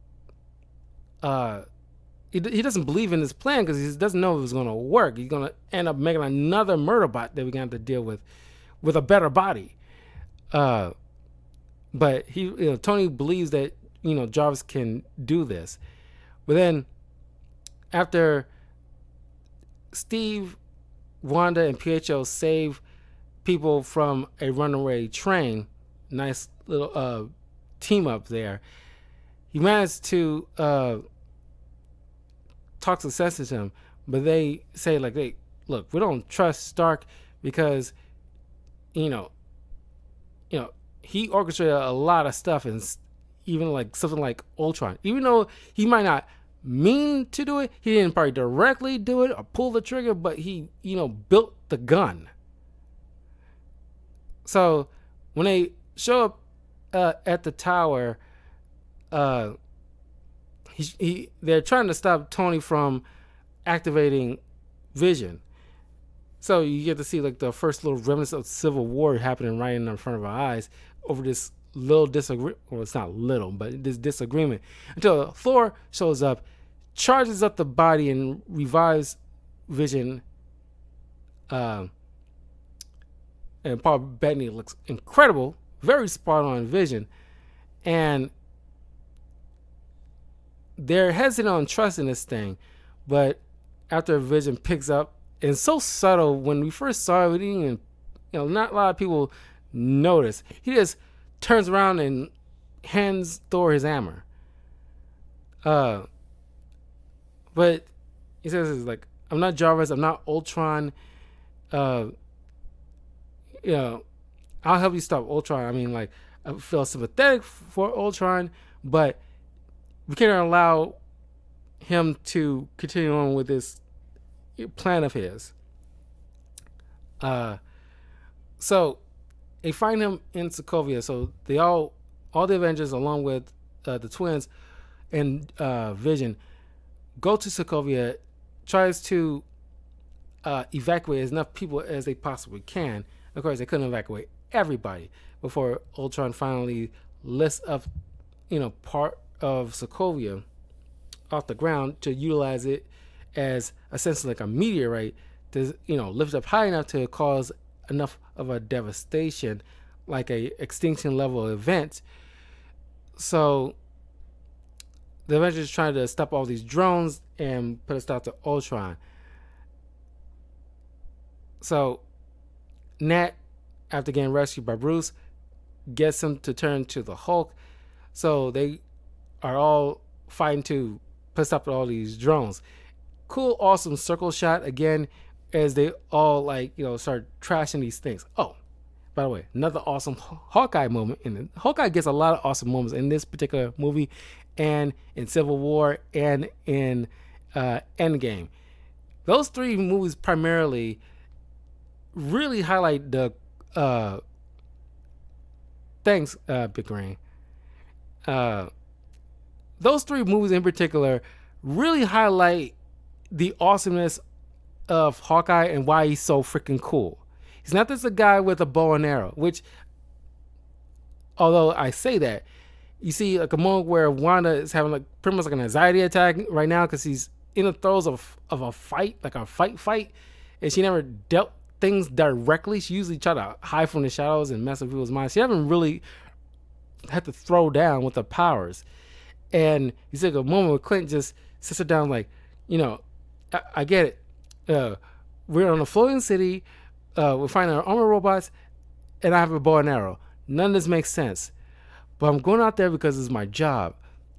He doesn't believe in this plan because he doesn't know if it's going to work. He's going to end up making another murder bot that we're going to have to deal with a better body. But Tony believes that Jarvis can do this. But then after Steve, Wanda, and Pietro save people from a runaway train, nice little team up there, he managed to talk to sense to him, but they say like, "Hey, look, we don't trust Stark because he orchestrated a lot of stuff, and even like something like Ultron. Even though he might not mean to do it, he didn't probably directly do it or pull the trigger, but he built the gun." So when they show up at the tower, they're trying to stop Tony from activating Vision. So you get to see like the first little remnants of civil war happening right in front of our eyes over this little disagreement. Well, it's not little, but this disagreement. Until Thor shows up, charges up the body, and revives Vision. And Paul Bettany looks incredible, very spot on Vision. And they're hesitant on trusting this thing, but after Vision picks up, and so subtle, when we first saw it, we didn't even, not a lot of people notice. He just turns around and hands Thor his hammer. But he says, "It's like, I'm not Jarvis, I'm not Ultron. I'll help you stop Ultron. I mean, like, I feel sympathetic for Ultron, but we can't allow him to continue on with this plan of his." So they find him in Sokovia. So they all the Avengers, along with the twins and Vision, go to Sokovia, tries to evacuate as enough people as they possibly can. Of course, they couldn't evacuate everybody before Ultron finally lifts up, part of Sokovia off the ground to utilize it as essentially like a meteorite to lift up high enough to cause enough of a devastation, like a extinction level event. So the Avengers trying to stop all these drones and put a stop to Ultron. So Nat, after getting rescued by Bruce, gets him to turn to the Hulk. So they are all fighting to put a stop to all these drones. Cool, awesome circle shot again as they all start trashing these things. Oh, by the way, another awesome Hawkeye moment. And Hawkeye gets a lot of awesome moments in this particular movie, and in Civil War, and in Endgame. Those three movies primarily really highlight the thanks, Big Rain. Those three movies in particular really highlight the awesomeness of Hawkeye and why he's so freaking cool. He's not just a guy with a bow and arrow, which, although I say that, you see like a moment where Wanda is having like pretty much like an anxiety attack right now because he's in the throes of a fight, like a fight, and she never dealt things directly. She usually try to hide from the shadows and mess with people's minds. She haven't really had to throw down with her powers. And he's like a moment where Clint just sits her down like, I get it. We're on a floating city. We're finding our armor robots, and I have a bow and arrow. None of this makes sense. But I'm going out there because it's my job.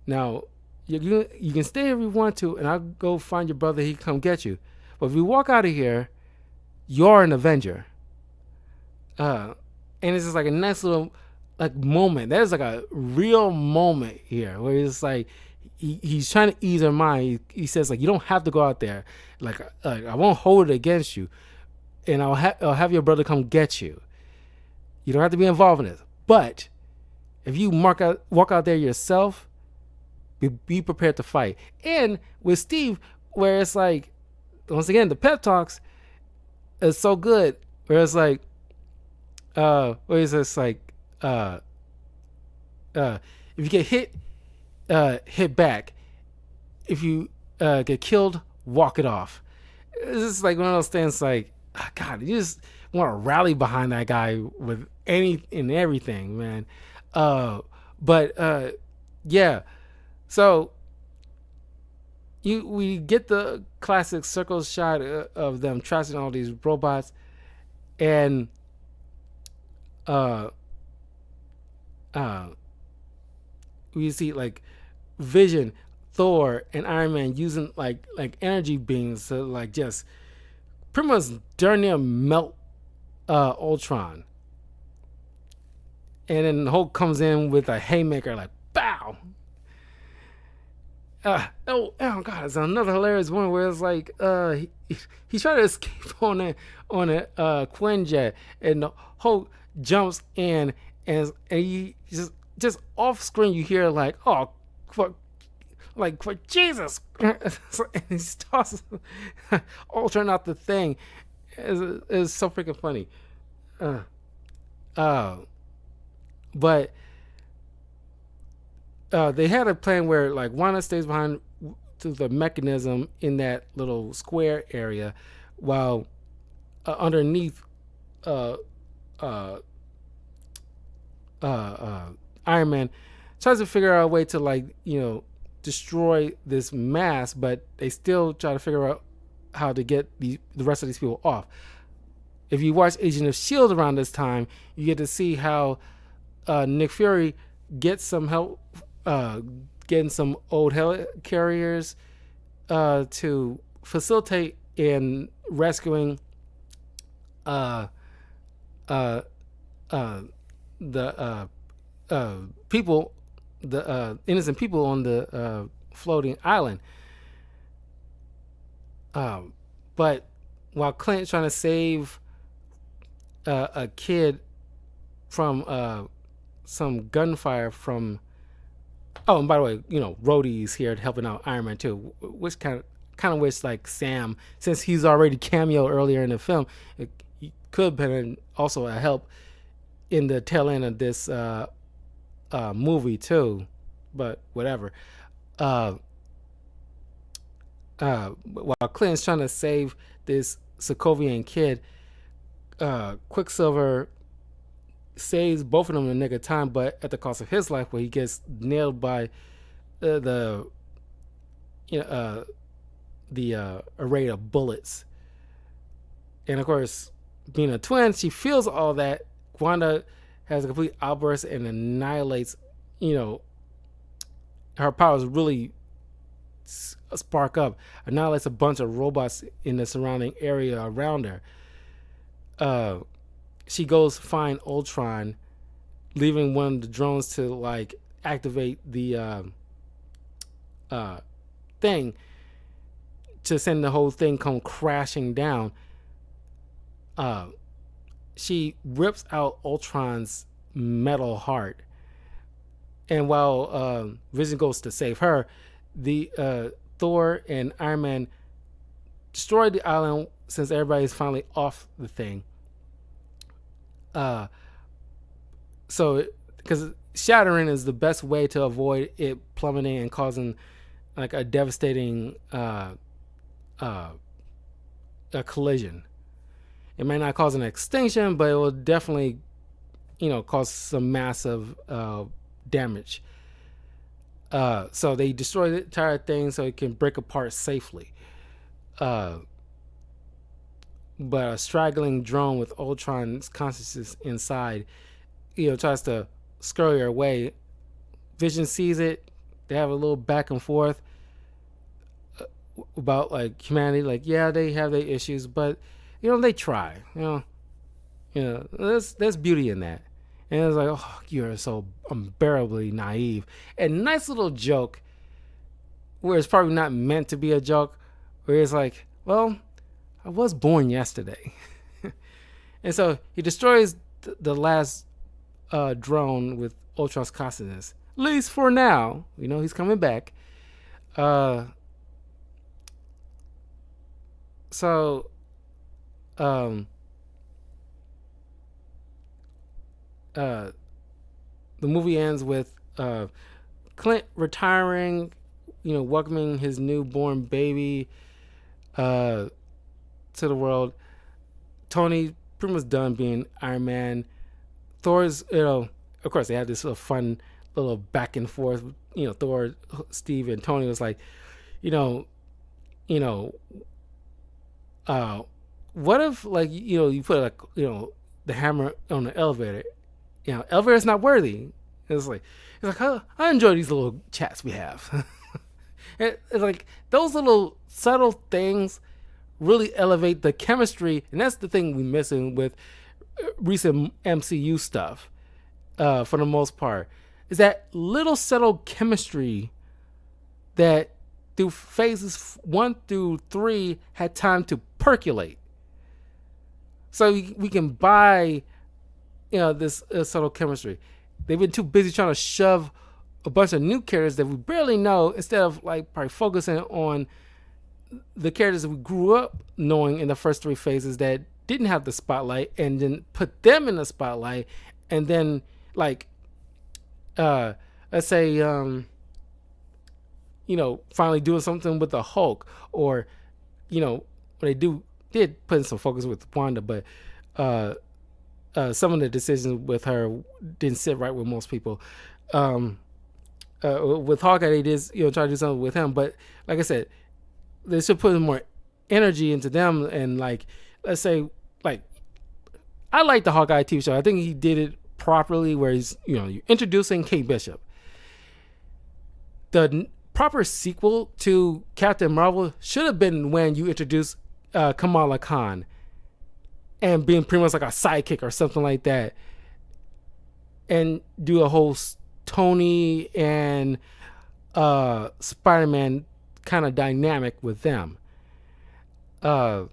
Now, you can stay if you want to, and I'll go find your brother. He can come get you. But if you walk out of here, you're an Avenger. And it's just like a nice little like moment. There's like a real moment here where it's like he's trying to ease her mind. He says like, you don't have to go out there. Like I won't hold it against you, and I'll have your brother come get you. You don't have to be involved in this. But if you walk out there yourself, be prepared to fight. And with Steve, where it's like, once again, the pep talks is so good. Where it's like, where it's just like, if you get hit back. If you get killed, walk it off. It's just like one of those things. Like, God, you just want to rally behind that guy with any and everything, man. But yeah. So we get the classic circle shot of them trashing all these robots, and we see like Vision, Thor, and Iron Man using like energy beams to like just pretty much darn near melt Ultron. And then Hulk comes in with a haymaker, like bow. Oh God! It's another hilarious one where it's like he tried to escape on a Quinjet, and the Hulk jumps in, and he just off screen you hear like, oh, for Jesus, and he tosses Ultron out the thing. It's so freaking funny. But they had a plan where like Wanda stays behind to the mechanism in that little square area, while underneath Iron Man tries to figure out a way to like destroy this mass, but they still try to figure out how to get the rest of these people off. If you watch Agent of S.H.I.E.L.D. around this time, you get to see how Nick Fury gets some help getting some old helicarriers to facilitate in rescuing the people, the innocent people on the floating island. But while Clint's trying to save a kid from some gunfire from. Oh, and by the way, Rhodey's here helping out Iron Man too, which kind of wish like Sam, since he's already cameo earlier in the film, he could have been also a help in the tail end of this movie too, but whatever. While Clint's trying to save this Sokovian kid, Quicksilver saves both of them in a nick of time, but at the cost of his life, where he gets nailed by the array of bullets. And of course, being a twin, she feels all that. Wanda has a complete outburst and annihilates. Her powers really spark up, annihilates a bunch of robots in the surrounding area around her. She goes find Ultron, leaving one of the drones to like activate the thing to send the whole thing come crashing down. She rips out Ultron's metal heart, and while Vision goes to save her, the Thor and Iron Man destroy the island since everybody's finally off the thing. So because shattering is the best way to avoid it plummeting and causing like a devastating a collision. It may not cause an extinction, but it will definitely, cause some massive damage. So they destroy the entire thing so it can break apart safely. Uh, but a straggling drone with Ultron's consciousness inside, tries to scurry away. Vision sees it. They have a little back and forth about like humanity. Like, yeah, they have their issues, but they try. There's beauty in that. And it's like, oh, you're so unbearably naive. And nice little joke where it's probably not meant to be a joke, where it's like, well, I was born yesterday. And so he destroys the last drone with Ultron's consciousness. At least for now. He's coming back. So, the movie ends with Clint retiring, welcoming his newborn baby to the world. Tony pretty much done being Iron Man. Thor's, of course, they had this little fun little back and forth. Thor, Steve, and Tony was like, what if like you put like the hammer on the elevator, elevator's not worthy. It's like I enjoy these little chats we have. It's like those little subtle things really elevate the chemistry, and that's the thing we're missing with recent MCU stuff. For the most part, is that little subtle chemistry that through phases 1 through 3 had time to percolate. So we can buy, this subtle chemistry. They've been too busy trying to shove a bunch of new characters that we barely know instead of like probably focusing on the characters that we grew up knowing in the first 3 phases that didn't have the spotlight, and then put them in the spotlight, and then like, let's say, finally doing something with the Hulk, or, when they did put in some focus with Wanda, but some of the decisions with her didn't sit right with most people. With Hawkeye, they did, try to do something with him, but like I said, they should put more energy into them, and like, let's say, like, I like the Hawkeye TV show. I think he did it properly, where he's, you're introducing Kate Bishop. The proper sequel to Captain Marvel should have been when you introduce Kamala Khan, and being pretty much like a sidekick or something like that, and do a whole Tony and Spider-Man kind of dynamic with them. But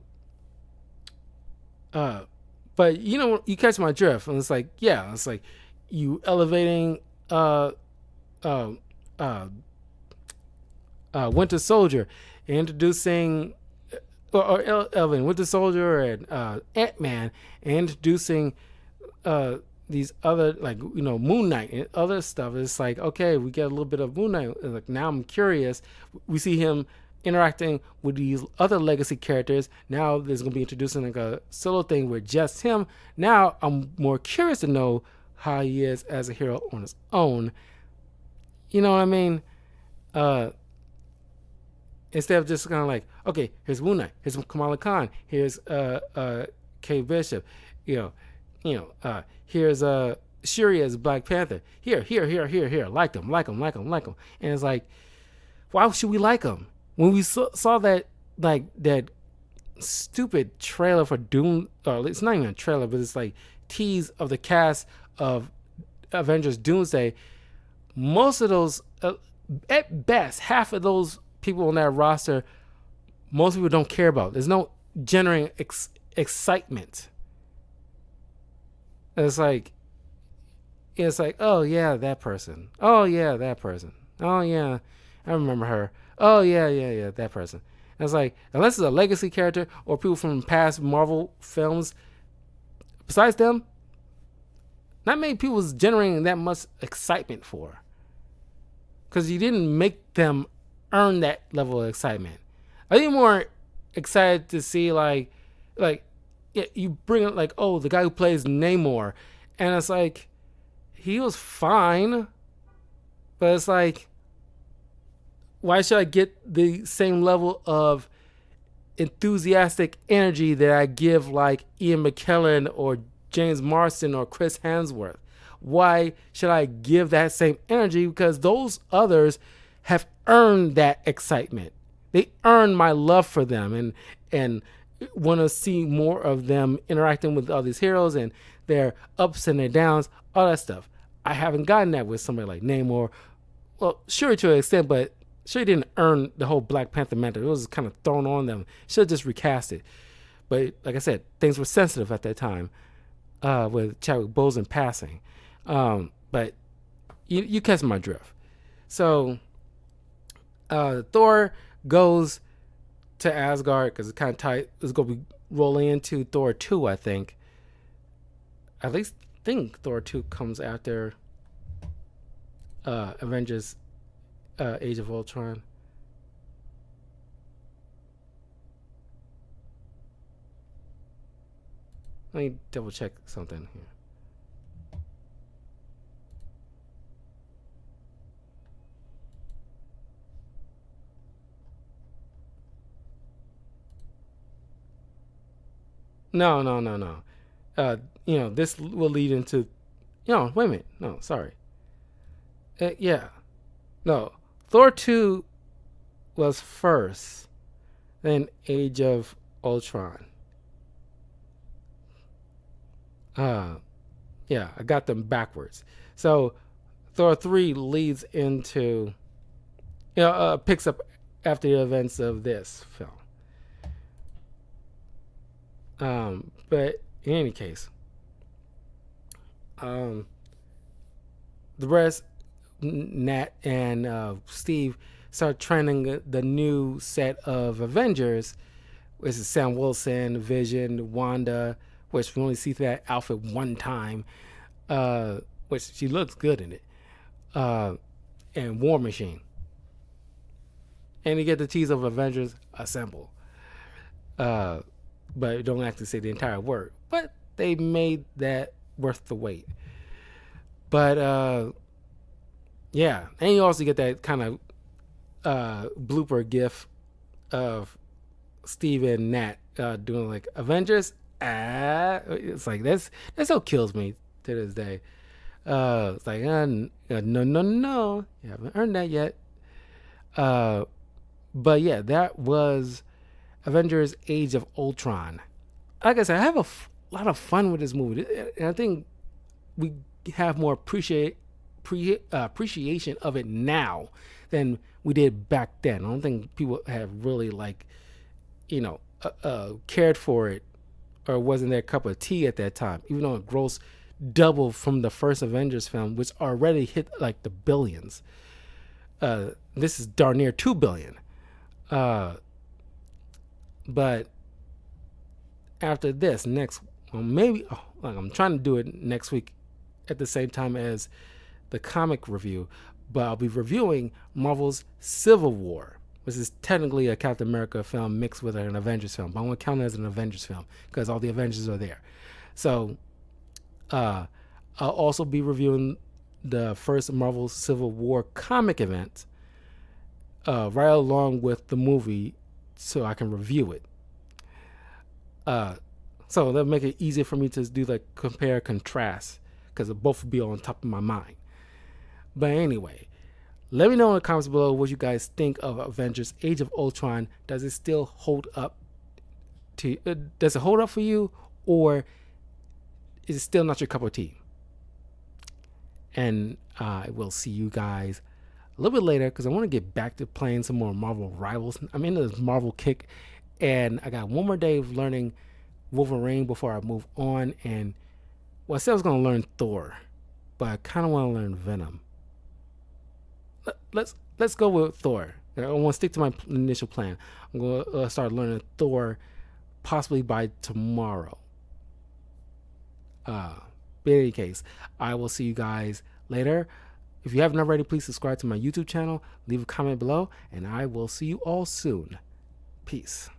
you catch my drift, and it's like, yeah, it's like you elevating Winter Soldier, introducing or elevating Winter Soldier and Ant-Man, and introducing these other, like, Moon Knight and other stuff. It's like, okay, we get a little bit of Moon Knight. Like, now I'm curious. We see him interacting with these other legacy characters. Now there's gonna be introducing like a solo thing with just him. Now I'm more curious to know how he is as a hero on his own. You know what I mean? Instead of just kind of like, okay, here's Moon Knight, here's Kamala Khan, here's Kate Bishop, here's Shuri as Black Panther. Here, like them. And it's like, why should we like them? When we saw that, like, that stupid trailer for Doom, or it's not even a trailer, but it's like tease of the cast of Avengers Doomsday, most of those, at best, half of those people on that roster, most people don't care about. There's no generating excitement. It's like, oh yeah, that person. Oh yeah, that person. Oh yeah, I remember her. Oh yeah, that person. And it's like, unless it's a legacy character or people from past Marvel films, besides them, not many people was generating that much excitement for. Because you didn't make them earn that level of excitement. I think more excited to see like yeah, you bring it like, oh, the guy who plays Namor, and it's like he was fine, but it's like, why should I get the same level of enthusiastic energy that I give like Ian McKellen or James Marsden or Chris Hemsworth? Why should I give that same energy? Because those others have earned that excitement. They earned my love for them, and want to see more of them interacting with all these heroes and their ups and their downs, all that stuff. I haven't gotten that with somebody like Namor. Well, sure to an extent, but sure didn't earn the whole Black Panther mantle. It was kind of thrown on them. Should have just recast it. But like I said, things were sensitive at that time with Chadwick Boseman passing. But you catch my drift. So Thor goes to Asgard because it's kind of tight. It's going to be rolling into Thor 2, I think. At least think Thor 2 comes after Avengers Age of Ultron. Let me double check something here. No, no, no, no. This will lead into. Wait a minute. No, sorry. Yeah. No. Thor 2 was first, then Age of Ultron. Yeah, I got them backwards. So Thor 3 leads into, picks up after the events of this film. But in any case, the rest, Nat and Steve, start training the new set of Avengers, which is Sam Wilson, Vision, Wanda, which we only see that outfit one time, which she looks good in it, and War Machine. And you get the tease of Avengers Assemble. But don't actually say the entire word. But they made that worth the wait. But yeah, and you also get that kind of blooper gif of Steve and Nat doing like Avengers. It's like that's what kills me to this day. It's like no, you haven't earned that yet. But yeah, that was Avengers: Age of Ultron. Like I said, I have a lot of fun with this movie, and I think we have more appreciation of it now than we did back then. I don't think people have really cared for it, or wasn't their cup of tea at that time. Even though it grossed double from the first Avengers film, which already hit like the billions. This is darn near 2 billion. But after this, I'm trying to do it next week at the same time as the comic review, but I'll be reviewing Marvel's Civil War, which is technically a Captain America film mixed with an Avengers film, but I'm going to count it as an Avengers film because all the Avengers are there. So I'll also be reviewing the first Marvel Civil War comic event right along with the movie so I can review it. So that'll make it easier for me to do like compare contrast because both will be on top of my mind. But anyway, let me know in the comments below what you guys think of Avengers: Age of Ultron. Does it still hold up does it hold up for you, or is it still not your cup of tea? And I will see you guys a little bit later because I want to get back to playing some more Marvel Rivals. I'm into this Marvel kick, and I got one more day of learning Wolverine before I move on. And I said I was going to learn Thor, but I kind of want to learn Venom. Let's go with Thor. I want to stick to my initial plan. I'm going to start learning Thor possibly by tomorrow. But in any case, I will see you guys later. If you haven't already, please subscribe to my YouTube channel, leave a comment below, and I will see you all soon. Peace.